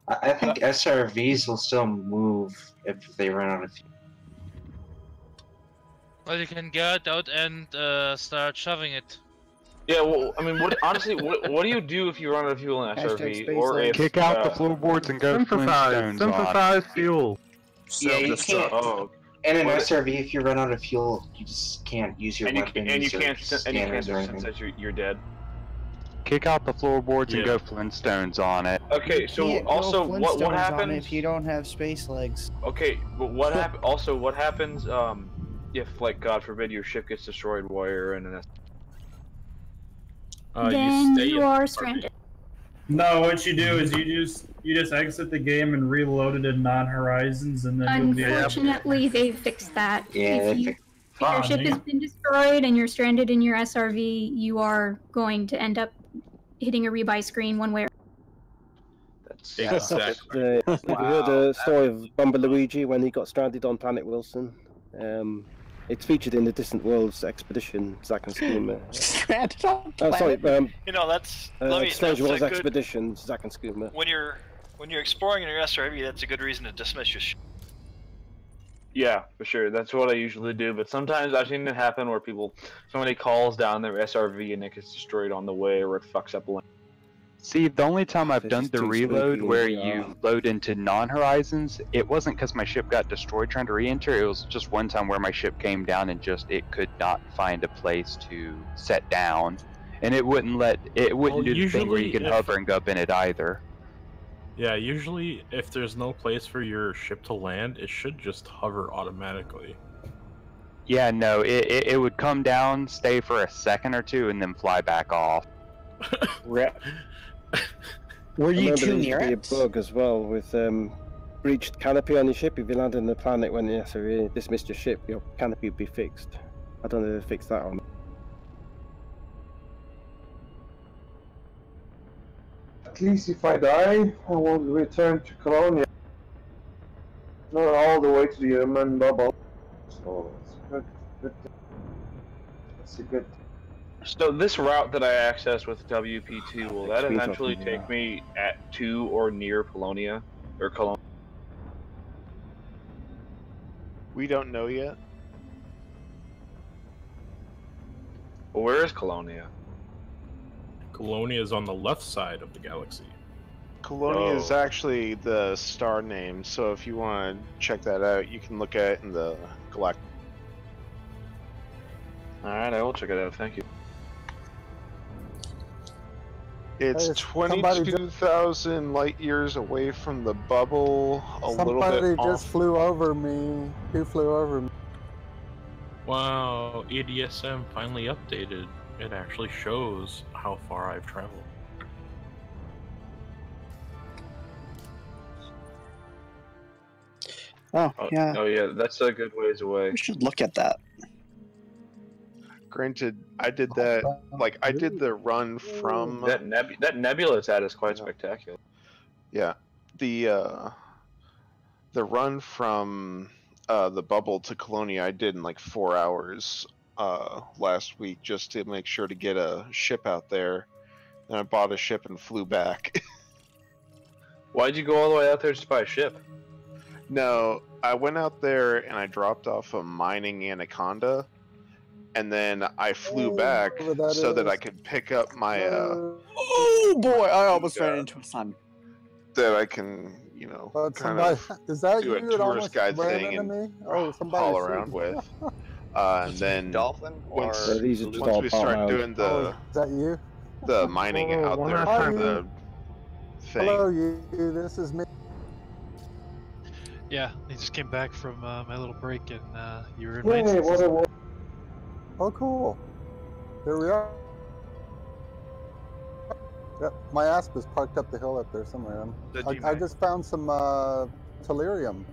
I think SRVs will still move if they run out of fuel. Well, you can get out and start shoving it. Yeah, well, I mean, honestly, what do you do if you run out of fuel in SRV? Or if, kick out the floorboards and go synthesize fuel. Yeah, you can't. Oh. In an SRV, if you run out of fuel, you just can't use your weapons and you can't or anything. since you're dead. Kick out the floorboards and go Flintstones on it. Okay, so also what happens if you don't have space legs? Okay, but what happens? Also, what happens if, like, God forbid, your ship gets destroyed while you're in an then you are stranded. No, what you do is you just exit the game and reload it in non-horizons, and then Unfortunately, they fixed that. Yeah, if your ship has been destroyed and you're stranded in your SRV, you are going to end up hitting a rebuy screen one way or Exactly. Have you heard the story of Bomber Luigi when he got stranded on Planet Wilson? It's featured in the Distant Worlds expedition, Zack and Schoomer. Stranded on sorry, you know, that's Strange Worlds good, expedition, Zack and Schoomer. when you're exploring in your SRV, that's a good reason to dismiss your ship. Yeah, for sure. That's what I usually do. But sometimes I've seen it happen where somebody calls down their SRV and it gets destroyed on the way, or it fucks up land. See, the only time I've done the reload where you load into non-horizons, it wasn't because my ship got destroyed trying to re-enter. It was just one time where my ship came down and it could not find a place to set down, and it wouldn't do the thing where you can hover and go up in it either. Yeah, usually if there's no place for your ship to land, it should just hover automatically. Yeah, no, it would come down, stay for a second or two, and then fly back off. Were you too near it? A bug as well with breached canopy on your ship. If you land on the planet when you SRV dismissed your ship, your canopy would be fixed. I don't know if they fixed that or not. At least if I die, I won't return to Colonia. Not all the way to the human bubble. So it's good. That's a good. So this route that I access with WP2, will that eventually take me to or near Colonia? Or Colonia? We don't know yet. Well, where is Colonia? Colonia is on the left side of the galaxy. Colonia is actually the star name, so if you want to check that out, you can look at it in the galactic. Alright, I will check it out, thank you. It's 22,000 light years away from the bubble, a little bit Somebody off. just flew over me. Who flew over me? Wow, ADSM finally updated. It actually shows how far I've traveled. Oh, yeah. Oh, yeah, that's a good ways away. We should look at that. Granted, I did that, like, I did the run from... That nebula it's at is quite spectacular. Yeah. The run from the bubble to Colonia I did in like 4 hours last week, just to make sure to get a ship out there. And I bought a ship and flew back. Why'd you go all the way out there just to buy a ship? No, I went out there and I dropped off a mining anaconda, and then I flew back so that I could pick up my oh boy, I almost ran into a sun. That I can you know, But kind somebody, of is that do you a that tourist almost guide ran thing into and me? Oh, somebody haul was around shooting. with. And then dolphin once or these are just once all we part start loud. doing Oh, the is that you? mining Oh, out one there at a for time. the thing. Hello, you. This is me. Yeah, I just came back from my little break, and you were in Yay, my instances. Oh, cool. Here we are. Yep, my asp is parked up the hill up there somewhere. I just found some tellurium.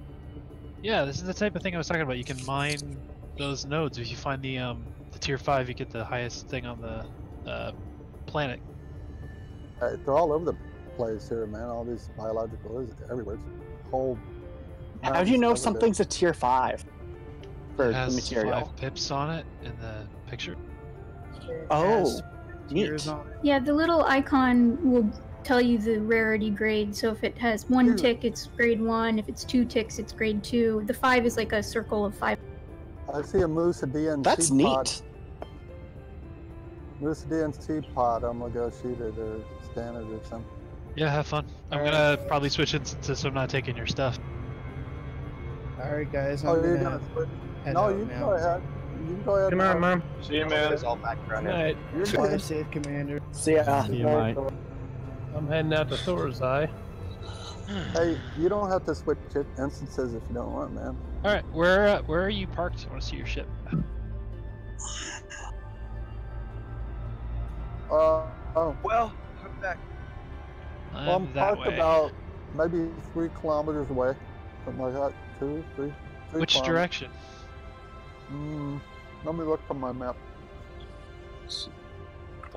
Yeah, this is the type of thing I was talking about. You can mine those nodes. If you find the tier 5, you get the highest thing on the planet. They're all over the place here, man. All these biological everywhere. It's whole. How do you know mountains covered something's a tier 5 for It the has material? 5 pips on it in the picture. Oh, neat. Yeah, the little icon will tell you the rarity grade. So if it has 1 tick, it's grade 1. If it's 2 ticks, it's grade 2. The 5 is like a circle of 5. I see a Musa DNC That's pod. neat. Musa DNC pod. I'm gonna go shoot it or scan it or something. Yeah, have fun. I'm gonna probably switch instances so I'm not taking your stuff. Alright, guys. Oh, I'm you're gonna gonna switch? head No, out you can now. go ahead. You can go ahead. Good night, man. See you, man. All back around here. You're Drive good. safe, Commander. See ya. See you, mate. I'm heading out to Thor's Eye. Hey, you don't have to switch instances if you don't want, man. All right, where are you parked? I want to see your ship. Oh. Well, I'm back. Well, I'm that parked way. about maybe 3 kilometers away, something like that. 2, 3. 3 Which kilometers. direction? Let me look on my map.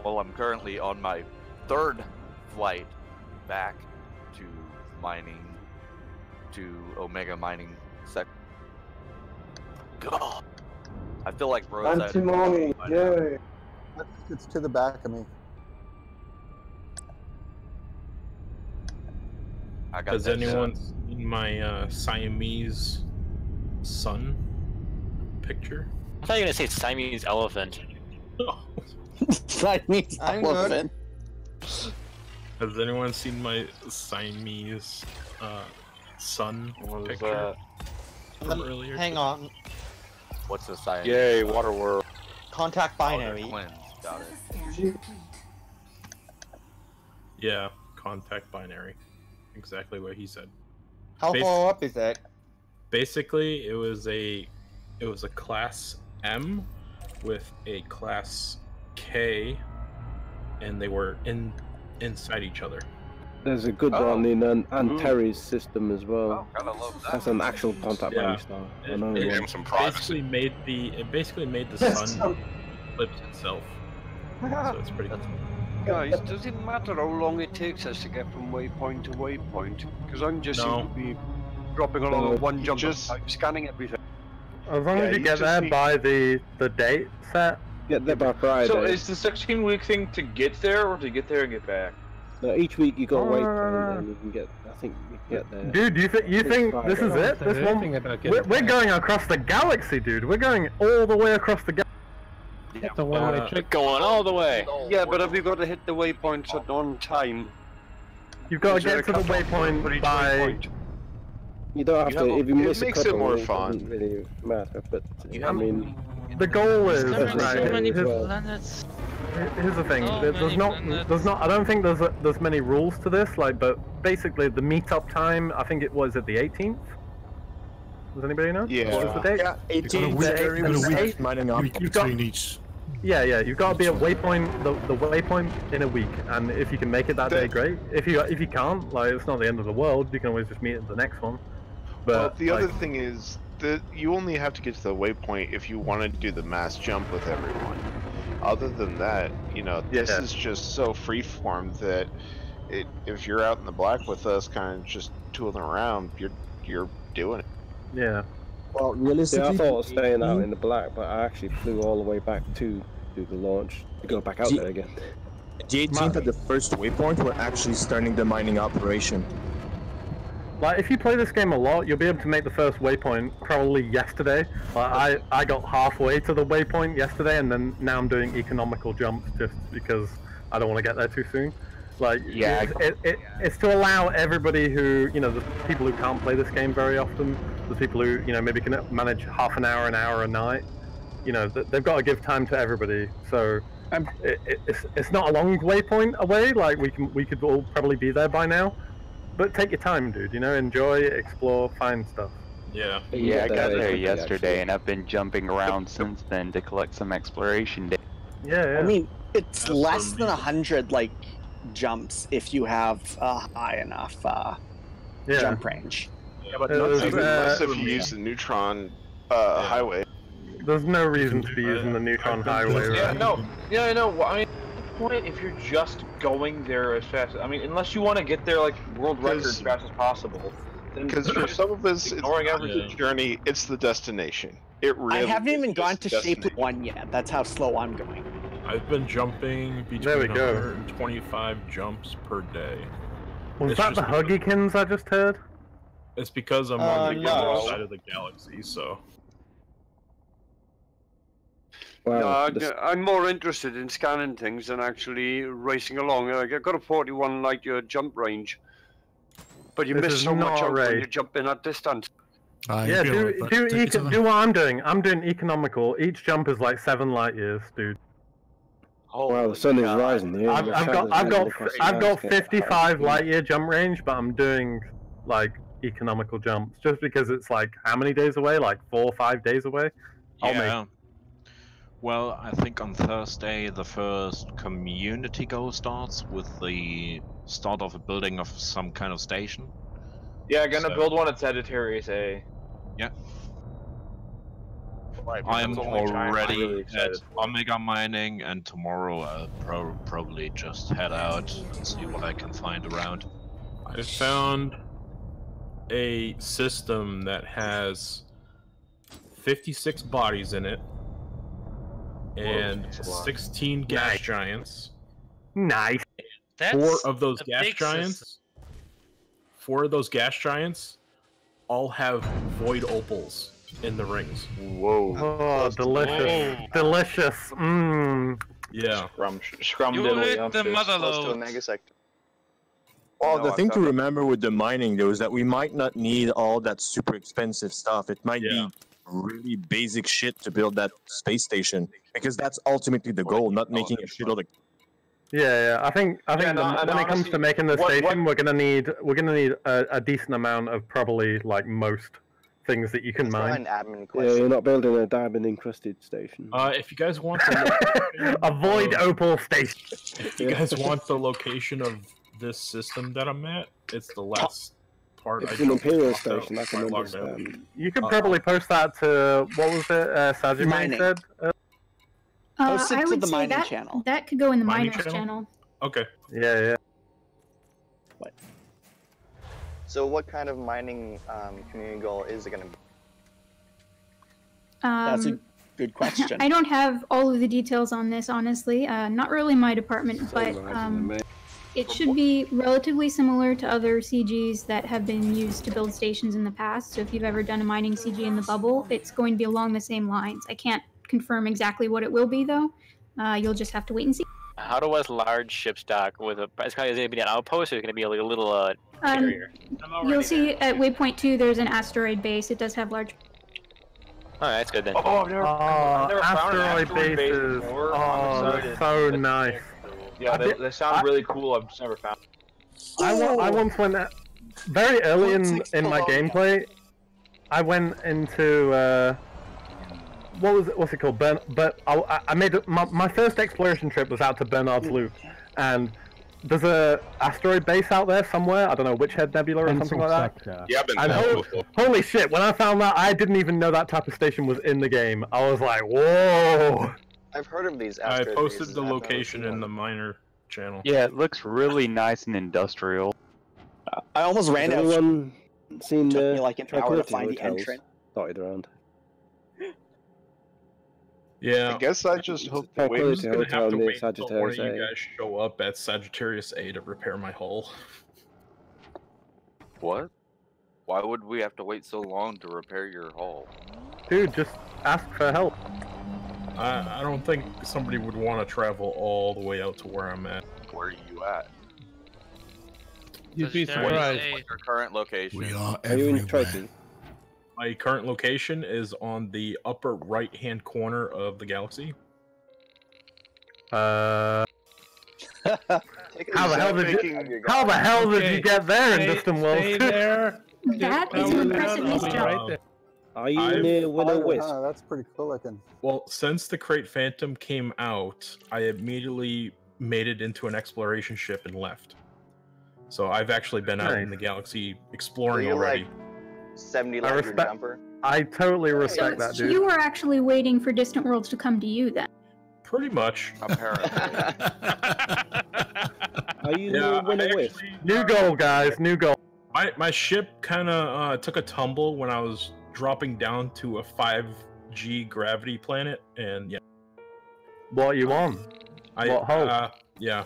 Well, I'm currently on my 3rd flight back to mining, to Omega Mining Sector. God, I feel like Rose. Antimony, yay. I think it's to the back of me. I got Has that anyone shit. seen my Siamese son picture? I thought you were gonna say Siamese elephant. Siamese elephant. Has anyone seen my Siamese son picture from earlier? Hang on. What's the science? Yay, Waterworld. Contact Oh, they're binary. twins. Got it. Yeah, contact binary. Exactly what he said. How Bas- far up is that? Basically, it was a class M with a class K, and they were inside each other. There's a good one in Terry's system as well. Gotta love that. That's an actual contact Yeah. binary star. Another one. Basically made the sun eclipse itself. So it's pretty cool. Guys, does it matter how long it takes us to get from waypoint to waypoint? Because I'm just No. seem to be dropping along at one jump, just- I'm scanning everything. As long Yeah, as you you get just there need- by the date set. Get there by Friday. So is the 16-week thing to get there or to get there and get back? No, each week you got to wait, no. and you can get. I think you can get there. Dude, you think Friday. this is it? This one? Anything about getting We're going across the galaxy, dude. We're going all the way across the galaxy. The one-way trip. Going all the way. Yeah, but have we got to hit the waypoints on time? You've got to Is there get to the a cutoff for waypoint each by. waypoint? You don't have You to. have a- If you it miss a makes it couple, more it fun. doesn't really matter. But I mean, The goal is There are right, so many here's- planets. Here's the thing. So There's many not. planets. There's not. I don't think there's many rules to this. Like, but basically, the meetup time. I think it was at the 18th. Does anybody know? Yeah. What was the date? Yeah, It's got a 18th, week, very got a week, week mining up. week You've got- between each. Yeah, you've got to be at waypoint the waypoint in a week, and if you can make it that day, great. If you can't, like, it's not the end of the world. You can always just meet at the next one. But Well, the like, other thing is that you only have to get to the waypoint if you want to do the mass jump with everyone. Other than that, you know, this Yeah. is just so freeform that if you're out in the black with us, kind of just tooling around, you're doing it. yeah. Well, see, realistically, I thought I was staying out in the black, but I actually flew all the way back to do the launch to go back out there again. the 18th at the first waypoint, we're actually starting the mining operation. Like, if you play this game a lot, you'll be able to make the first waypoint probably yesterday. Like, I got halfway to the waypoint yesterday, and then now I'm doing economical jumps just because I don't want to get there too soon. Like, yeah, it's to allow everybody who, you know, the people who can't play this game very often, the people who, you know, maybe can manage half an hour a night, you know, they've got to give time to everybody. So it's not a long waypoint away. Like we could all probably be there by now, but take your time, dude. You know, enjoy, explore, find stuff. Yeah. Yeah, I got there yesterday, and I've been jumping around since then to collect some exploration data. Yeah. I mean, it's less than 100 like jumps if you have a high enough jump range. Yeah, but unless if you use the neutron highway. There's no reason to be using the neutron highway, right? Yeah, I know. Well, I mean, at the point, if you're just going there as fast, I mean, unless you want to get there like world record as fast as possible. Because for some of us, it's not the journey; it's the destination. It really. I haven't even gone to Shape 1 yet. That's how slow I'm going. I've been jumping between 125 jumps per day. Was that the Huggykins I just heard? It's because I'm on the other side of the galaxy, so. Wow. No, I'm more interested in scanning things than actually racing along. I've got a 41 light year jump range, but you miss so much out when you jump in at distance. Yeah, do what I'm doing. I'm doing economical. Each jump is like 7 light years, dude. Oh wow, the sun is rising. Yeah, I've got 55 light year jump range, but I'm doing like economical jumps just because it's like how many days away? Like 4 or 5 days away. Yeah. Well, I think on Thursday the first community goal starts with the start of a building of some kind of station. Yeah, gonna build one at Sagittarius A. Yeah. Right, I'm already really at Omega Mining, and tomorrow I'll probably just head out and see what I can find around. I found a system that has 56 bodies in it, and 16 gas giants. Nice. Four of those gas giants all have void opals in the rings. Whoa. Oh, delicious. Delicious. Mmm. Yeah. You lit the motherload. Well, the thing to remember with the mining, though, is that we might not need all that super expensive stuff. It might be really basic shit to build that space station, because that's ultimately the goal, not making a shitload of... Yeah. I think when it comes to making the station, we're gonna need a decent amount of probably like most things that you can mine. Yeah, you're not building a diamond encrusted station. If you guys want the a void opal station. If you guys want the location of this system that I'm at, it's the last part. It's an Imperial station, I can understand. You could probably post that to, what was it, Sajime said? Post it I to would the say mining that, channel. that could go in the Mining miners channel. Okay. Yeah. What? So what kind of mining community goal is it going to be? That's a good question. I don't have all of the details on this, honestly. Not really my department, but it should be relatively similar to other CGs that have been used to build stations in the past. So if you've ever done a mining CG in the bubble, it's going to be along the same lines. I can't confirm exactly what it will be, though. You'll just have to wait and see. How does large ship stock with a... Is it going to be an outpost, or is it going to be like a little carrier? You'll see at waypoint 2 there's an asteroid base. It does have large... Alright, that's good then. Oh, I've never found an asteroid bases. before. Oh, they're so nice. Yeah, they sound really cool. I've just never found. I once went very early in my gameplay. I went into what's it called? But I made my first exploration trip was out to Bernard's Loop, and there's a asteroid base out there somewhere. I don't know, Witchhead Nebula or something like that. Yeah, I've been there before. Holy shit! When I found that, I didn't even know that type of station was in the game. I was like, whoa. I've heard of these I asteroid posted bases. the location in the miner channel. Yeah, it looks really nice and industrial. I almost ran out. Anyone seen Took the me like an hour to find the hotels entrance. dotted around? Yeah. I guess I just hope I'm just gonna have to near wait until one of Sagittarius you A. guys show up at Sagittarius A to repair my hull. What? Why would we have to wait so long to repair your hull? Dude, just ask for help. I don't think somebody would want to travel all the way out to where I'm at. Where are you at? You'd be surprised. Your current location. We are Are you in everywhere. Tokis? My current location is on the upper right-hand corner of the galaxy. How the hell did you get there in Distant Worlds? Stay there. That is an impressive mystery. Right there. Are you near Willow Wisp? That's pretty cool looking. Well, since the Crate Phantom came out, I immediately made it into an exploration ship and left. So I've actually been out in the galaxy exploring already. Like 70 like your jumper? I totally respect that, dude. You were actually waiting for Distant Worlds to come to you then. Pretty much. Apparently. Are you near Willow Wisp? New goal, guys. New goal. My ship kind of took a tumble when I was dropping down to a 5G gravity planet, and yeah. What you on? What hull? Yeah.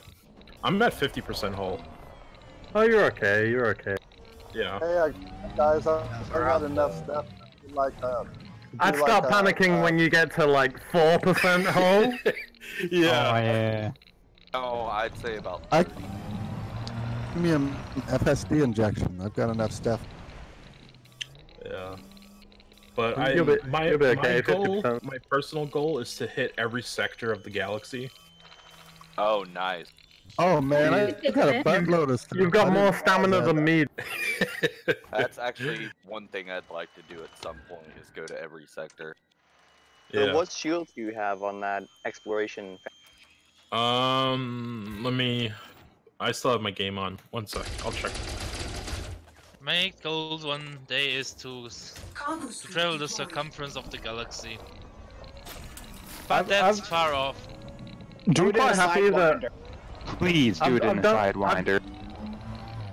I'm at 50% hull. Oh, you're okay. You're okay. Yeah. Hey, guys, I got enough stuff to like. I'd start panicking when you get to like 4% hull. Yeah. Oh, yeah. Oh, I'd say about. Give me an FSD injection. I've got enough stuff. Yeah. But my personal goal is to hit every sector of the galaxy. Oh, nice. Oh man, I got a buttload of stuff. You've got more stamina than me. That's actually one thing I'd like to do at some point, is go to every sector. So what shields do you have on that exploration? I still have my game on. One sec, I'll check. My goal one day is to travel the circumference of the galaxy. But that's far off. I'm quite happy that. Please do it in a Sidewinder.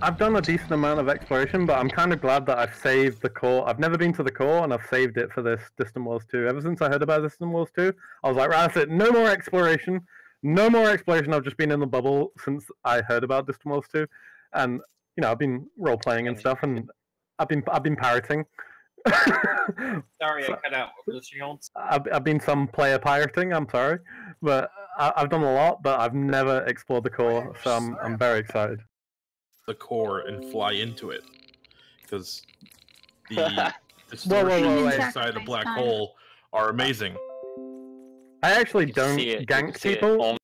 I've done a decent amount of exploration, but I'm kind of glad that I've saved the core. I've never been to the core, and I've saved it for this Distant Worlds 2. Ever since I heard about Distant Worlds 2, I was like, right, that's it. No more exploration. No more exploration. I've just been in the bubble since I heard about Distant Worlds 2. And, you know, I've been role-playing and stuff, and I've been pirating. Sorry, I cut out. What was the shields? I've been some player pirating, I'm sorry. But I've done a lot, but I've never explored the core, so I'm very excited. The core and fly into it, because the distortions inside the black hole are amazing. I actually don't gank people.